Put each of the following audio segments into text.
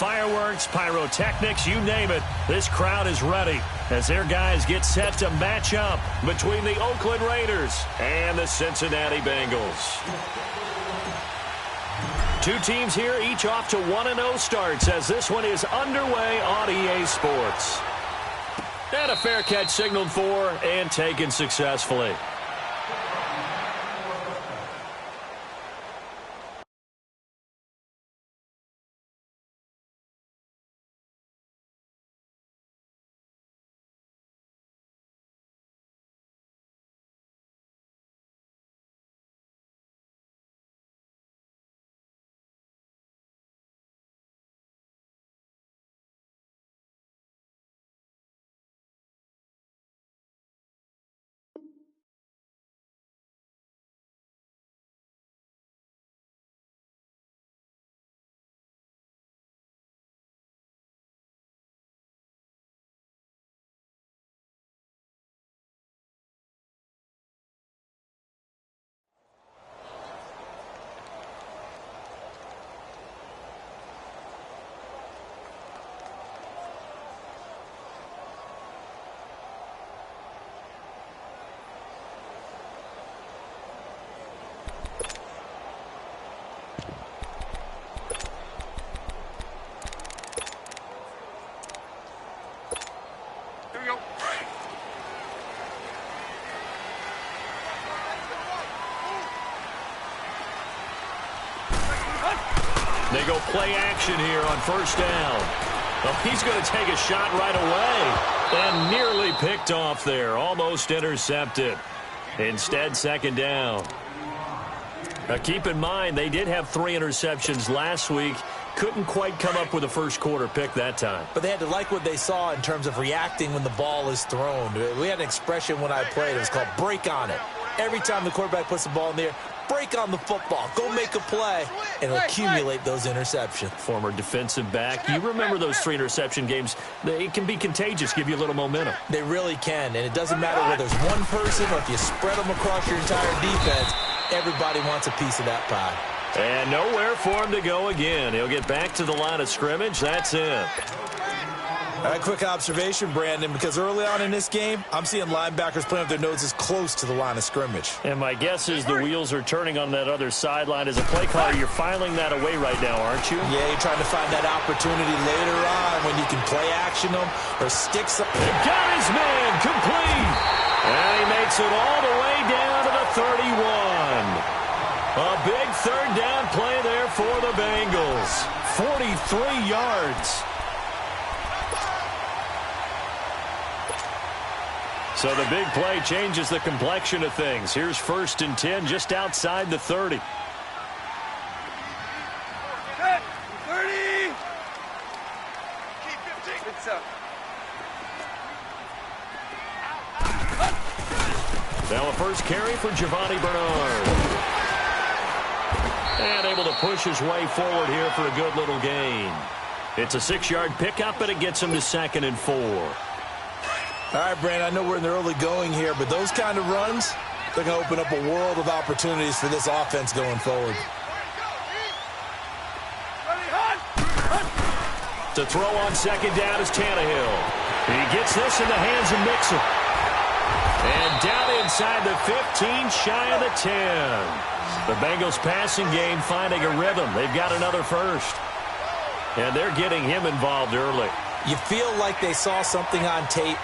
fireworks, pyrotechnics, you name it. This crowd is ready as their guys get set to match up between the Oakland Raiders and the Cincinnati Bengals. Two teams here, each off to 1-0 starts as this one is underway on EA Sports. And a fair catch signaled for and taken successfully. They go play action here on first down. Well, he's going to take a shot right away. And nearly picked off there. Almost intercepted. Instead, second down. Now, keep in mind, they did have 3 interceptions last week. Couldn't quite come up with a first quarter pick that time. But they had to like what they saw in terms of reacting when the ball is thrown. We had an expression when I played. It was called break on it. Every time the quarterback puts the ball in the air, break on the football. Go make a play and accumulate those interceptions. Former defensive back. You remember those 3 interception games. It can be contagious, give you a little momentum. They really can, and it doesn't matter whether it's one person or if you spread them across your entire defense. Everybody wants a piece of that pie. And nowhere for him to go again. He'll get back to the line of scrimmage. That's it. All right, quick observation, Brandon, because early on in this game, I'm seeing linebackers playing with their noses close to the line of scrimmage. And my guess is the wheels are turning on that other sideline. As a play caller, you're filing that away right now, aren't you? Yeah, you're trying to find that opportunity later on when you can play action them or stick some. Got his man complete. And he makes it all the way down to the 31. A big third down play there for the Bengals. 43 yards. So the big play changes the complexion of things. Here's 1st and 10 just outside the 30. 30. Keep 15. Good stuff. Now a first carry for Giovanni Bernard. And able to push his way forward here for a good little gain. It's a 6-yard pickup, but it gets him to 2nd and 4. All right, Brandon, I know we're in the early going here, but those kind of runs, they're going to open up a world of opportunities for this offense going forward. To throw on 2nd down is Tannehill. He gets this in the hands of Mixon. And down inside the 15, shy of the 10. The Bengals passing game finding a rhythm. They've got another first. And they're getting him involved early. You feel like they saw something on tape,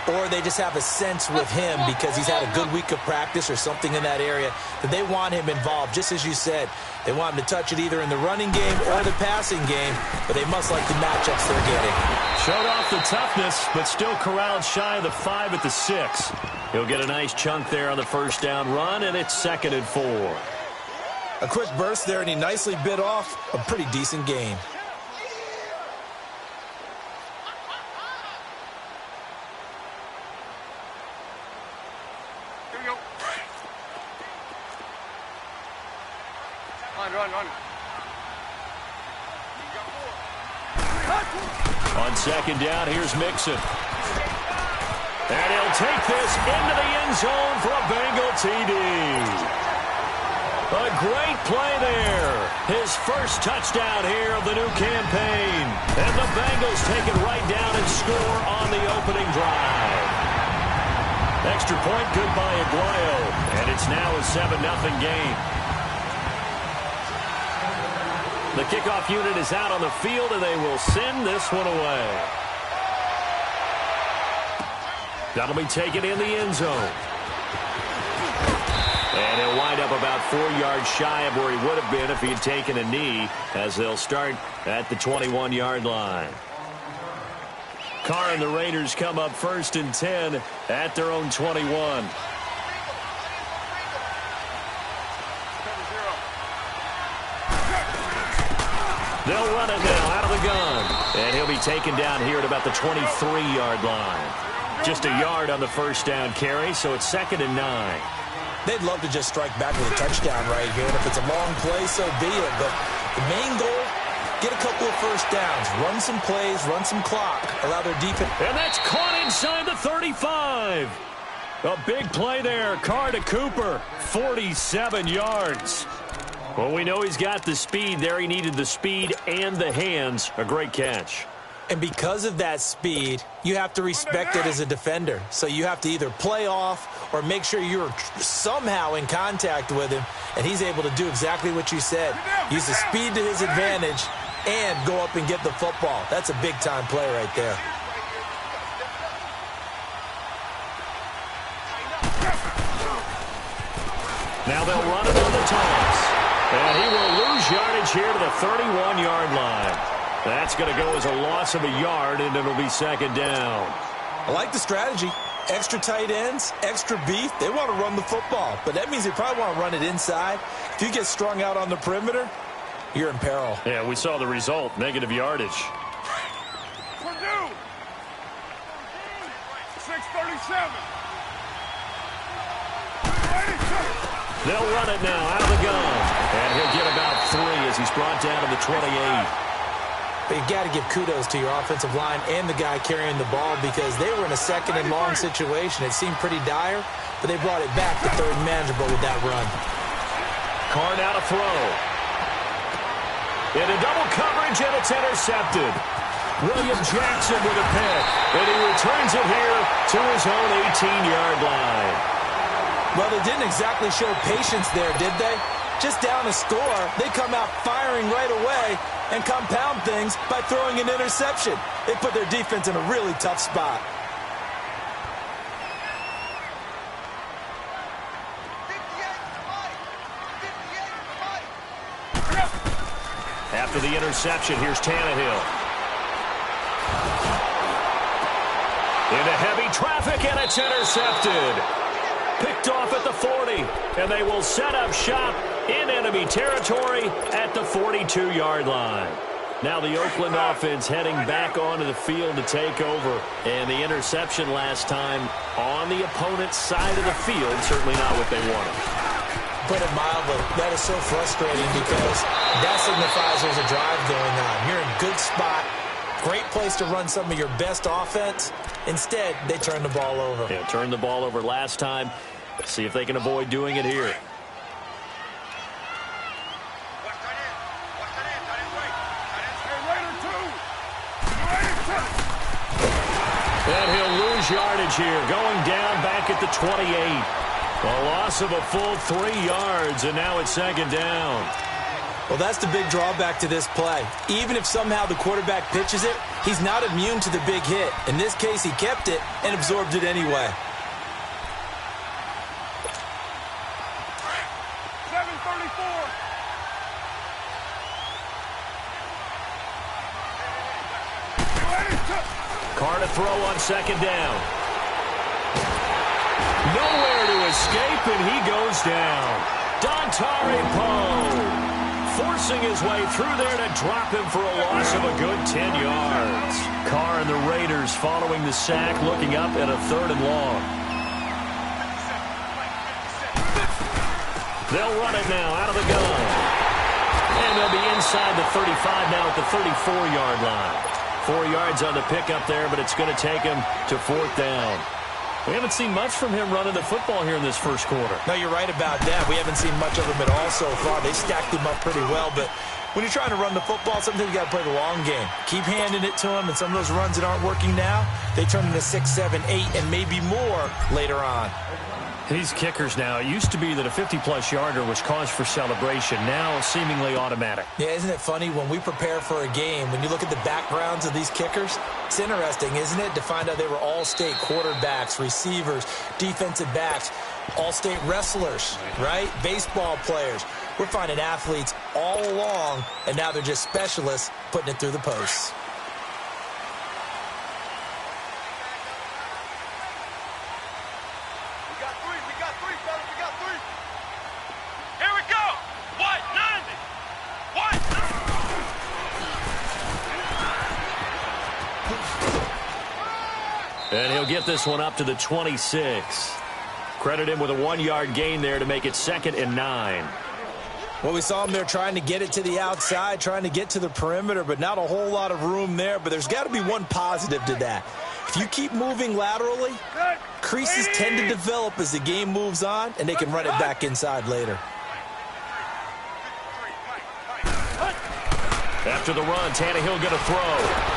or they just have a sense with him because he's had a good week of practice or something in that area that they want him involved. Just as you said, they want him to touch it either in the running game or the passing game, but they must like the matchups they're getting. Showed off the toughness, but still corralled shy of the 5 at the 6. He'll get a nice chunk there on the first down run, and it's 2nd and 4. A quick burst there, and he nicely bit off a pretty decent gain. Here we go. Run. On 2nd down, here's Mixon. And he'll take this into the end zone for a Bengal TD. A great play there. His first touchdown here of the new campaign. And the Bengals take it right down and score on the opening drive. Extra point good by Aguayo. And it's now a 7-0 game. The kickoff unit is out on the field, and they will send this one away. That'll be taken in the end zone. And he'll wind up about 4 yards shy of where he would have been if he had taken a knee, as they'll start at the 21-yard line. Carr and the Raiders come up 1st and 10 at their own 21. They'll run it now out of the gun. And he'll be taken down here at about the 23-yard line. Just a yard on the first down carry, so it's 2nd and 9. They'd love to just strike back with a touchdown right here. And if it's a long play, so be it. But the main goal, get a couple of first downs. Run some plays, run some clock. Allow their defense. And that's caught inside the 35. A big play there. Carr to Cooper. 47 yards. Well, we know he's got the speed there. He needed the speed and the hands. A great catch. And because of that speed, you have to respect it as a defender. So you have to either play off or make sure you're somehow in contact with him. And he's able to do exactly what you said. Use the speed to his advantage and go up and get the football. That's a big-time play right there. Now they'll run it on the toss. And he will lose yardage here to the 31-yard line. That's going to go as a loss of a yard, and it'll be 2nd down. I like the strategy. Extra tight ends, extra beef. They want to run the football, but that means they probably want to run it inside. If you get strung out on the perimeter, you're in peril. Yeah, we saw the result, negative yardage. Purdue! 637. They'll run it now out of the gun. And he'll get about 3 as he's brought down to the 28. But you got to give kudos to your offensive line and the guy carrying the ball because they were in a 2nd and long situation. It seemed pretty dire, but they brought it back to 3rd and manageable with that run. Carr now to throw. In a double coverage, and it's intercepted. William Jackson with a pick, and he returns it here to his own 18-yard line. Well, they didn't exactly show patience there, did they? Just down a score, they come out firing right away and compound things by throwing an interception. They put their defense in a really tough spot. After the interception, here's Tannehill. Into heavy traffic, and it's intercepted. Picked off at the 40, and they will set up shop in enemy territory at the 42-yard line. Now the Oakland offense heading back onto the field to take over. And the interception last time on the opponent's side of the field, certainly not what they wanted. Put it mildly, that is so frustrating because that signifies there's a drive going on. You're in a good spot, great place to run some of your best offense. Instead, they turn the ball over. Yeah, turned the ball over last time. See if they can avoid doing it here. And he'll lose yardage here, going down back at the 28. A loss of a full 3 yards, and now it's 2nd down. Well, that's the big drawback to this play. Even if somehow the quarterback pitches it, he's not immune to the big hit. In this case, he kept it and absorbed it anyway. 734. Carr to throw on 2nd down. Nowhere to escape, and he goes down. Dontari Poe forcing his way through there to drop him for a loss of a good 10 yards. Carr and the Raiders following the sack, looking up at a 3rd and long. They'll run it now out of the gun. And they'll be inside the 35 now at the 34-yard line. 4 yards on the pickup there, but it's going to take him to 4th down. We haven't seen much from him running the football here in this first quarter. No, you're right about that. We haven't seen much of him at all so far. They stacked him up pretty well, but when you're trying to run the football, sometimes you got to play the long game. Keep handing it to him, and some of those runs that aren't working now, they turn into 6, 7, 8, and maybe more later on. These kickers now, it used to be that a 50-plus yarder was cause for celebration, now seemingly automatic. Yeah, isn't it funny when we prepare for a game, when you look at the backgrounds of these kickers, it's interesting, isn't it, to find out they were all-state quarterbacks, receivers, defensive backs, all-state wrestlers, right? Baseball players. We're finding athletes all along, and now they're just specialists putting it through the posts. And he'll get this one up to the 26. Credit him with a 1-yard gain there to make it 2nd and 9. Well, we saw him there trying to get it to the outside, trying to get to the perimeter, but not a whole lot of room there. But there's got to be one positive to that. If you keep moving laterally, creases tend to develop as the game moves on, and they can run it back inside later. After the run, Tannehill going to throw.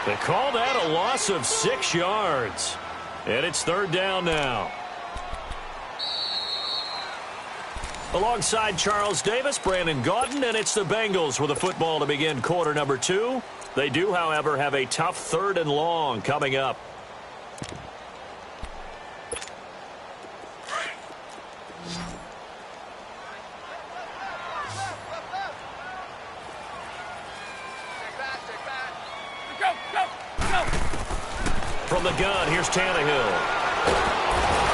They call that a loss of 6 yards. And it's 3rd down now. Alongside Charles Davis, Brandon Gaudin, and it's the Bengals with a football to begin quarter number 2. They do, however, have a tough 3rd and long coming up. From the gun, here's Tannehill.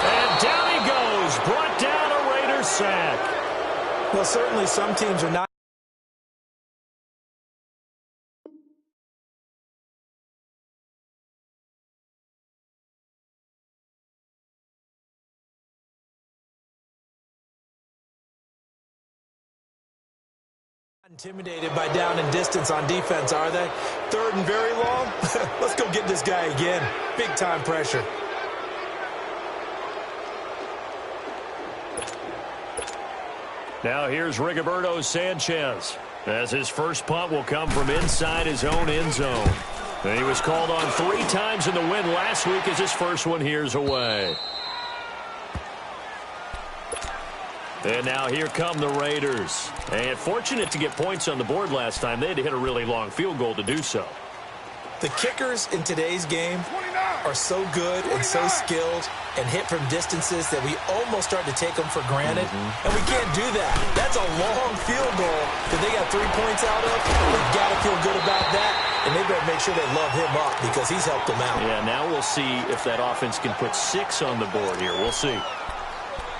And down he goes. Brought down a Raiders sack. Well, certainly some teams are not intimidated by down and distance on defense, are they? 3rd and very long? Let's go get this guy again. Big time pressure. Now here's Rigoberto Sanchez, as his first punt will come from inside his own end zone. And he was called on 3 times in the win last week as his first one here's away. And now here come the Raiders. And fortunate to get points on the board last time. They had to hit a really long field goal to do so. The kickers in today's game are so good and so skilled and hit from distances that we almost start to take them for granted. And we can't do that. That's a long field goal that they got 3 points out of. They've got to feel good about that. And they better make sure they love him up because he's helped them out. Yeah, now we'll see if that offense can put 6 on the board here. We'll see.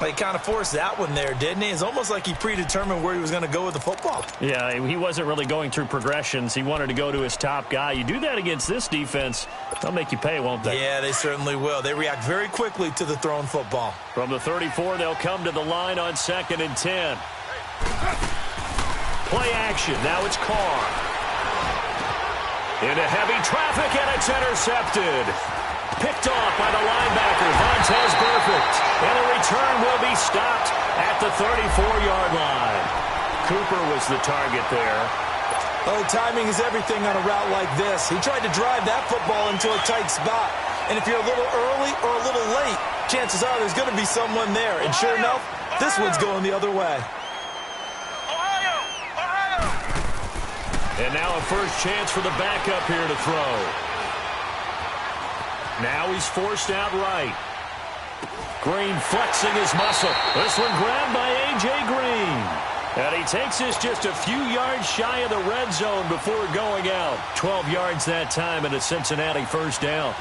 He kind of forced that one there, didn't he? It's almost like he predetermined where he was going to go with the football. Yeah, he wasn't really going through progressions. He wanted to go to his top guy. You do that against this defense, they'll make you pay, won't they? Yeah, they certainly will. They react very quickly to the thrown football. From the 34, they'll come to the line on 2nd and 10. Play action. Now it's Carr. Into heavy traffic, and it's intercepted. Picked off by the linebacker, Vontaze Burfict. And the return will be stopped at the 34-yard line. Cooper was the target there. Oh, timing is everything on a route like this. He tried to drive that football into a tight spot. And if you're a little early or a little late, chances are there's going to be someone there. And sure enough, this one's going the other way. And now a first chance for the backup here to throw. Now he's forced out right. Green flexing his muscle. This one grabbed by A.J. Green. And he takes this just a few yards shy of the red zone before going out. 12 yards that time and a Cincinnati first down.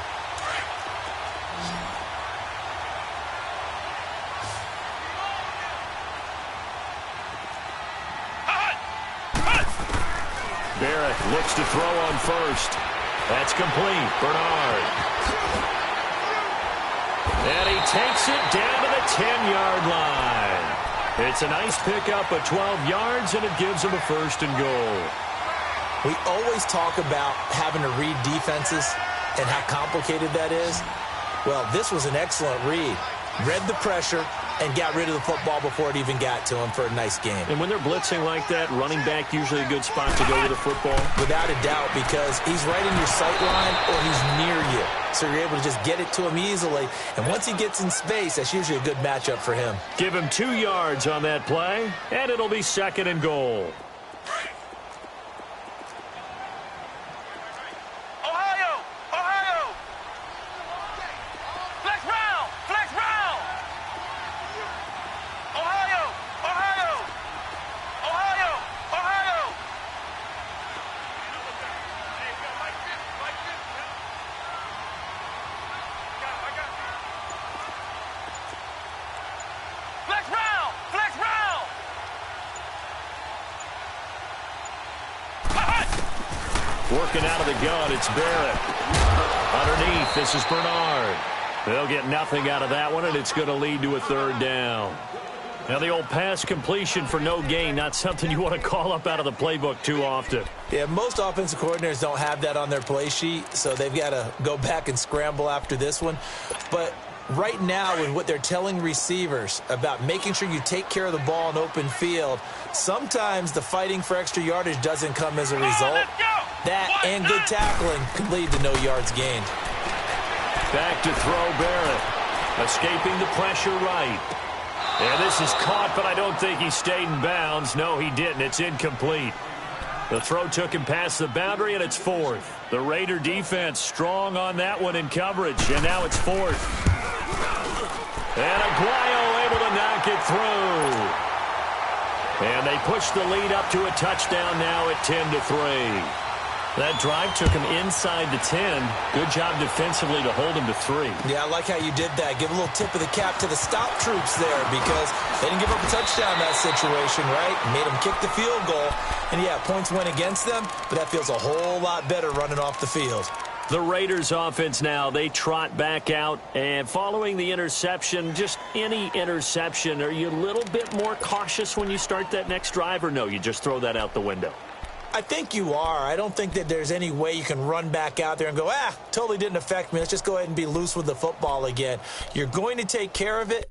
Barrett looks to throw on first. That's complete. Bernard. And he takes it down to the 10-yard line. It's a nice pickup of 12 yards, and it gives him a 1st and goal. We always talk about having to read defenses. and how complicated that is? Well, this was an excellent read. Read the pressure and got rid of the football before it even got to him for a nice game. And when they're blitzing like that, running back usually a good spot to go with the football? Without a doubt, because he's right in your sight line or he's near you. So you're able to just get it to him easily. And once he gets in space, that's usually a good matchup for him. Give him 2 yards on that play, and it'll be 2nd and goal. Working out of the gun, it's Barrett. Underneath, this is Bernard. They'll get nothing out of that one, and it's going to lead to a 3rd down. Now, the old pass completion for no gain, not something you want to call up out of the playbook too often. Yeah, most offensive coordinators don't have that on their play sheet, so they've got to go back and scramble after this one. But right now, with what they're telling receivers about making sure you take care of the ball in open field, sometimes the fighting for extra yardage doesn't come as a result. That and good tackling can lead to no yards gained. Back to throw Barrett. Escaping the pressure right. And this is caught, but I don't think he stayed in bounds. No, he didn't. It's incomplete. The throw took him past the boundary, and it's 4th. The Raider defense strong on that one in coverage, and now it's 4th. And Aguayo able to knock it through. And they push the lead up to a touchdown now at 10-3. That drive took him inside the 10. Good job defensively to hold him to 3. Yeah, I like how you did that. Give a little tip of the cap to the stop troops there because they didn't give up a touchdown in that situation, right? Made them kick the field goal. And, yeah, points went against them, but that feels a whole lot better running off the field. The Raiders offense now, they trot back out. And following the interception, just any interception, are you a little bit more cautious when you start that next drive? Or no, you just throw that out the window? I think you are. I don't think that there's any way you can run back out there and go, totally didn't affect me. Let's just go ahead and be loose with the football again. You're going to take care of it,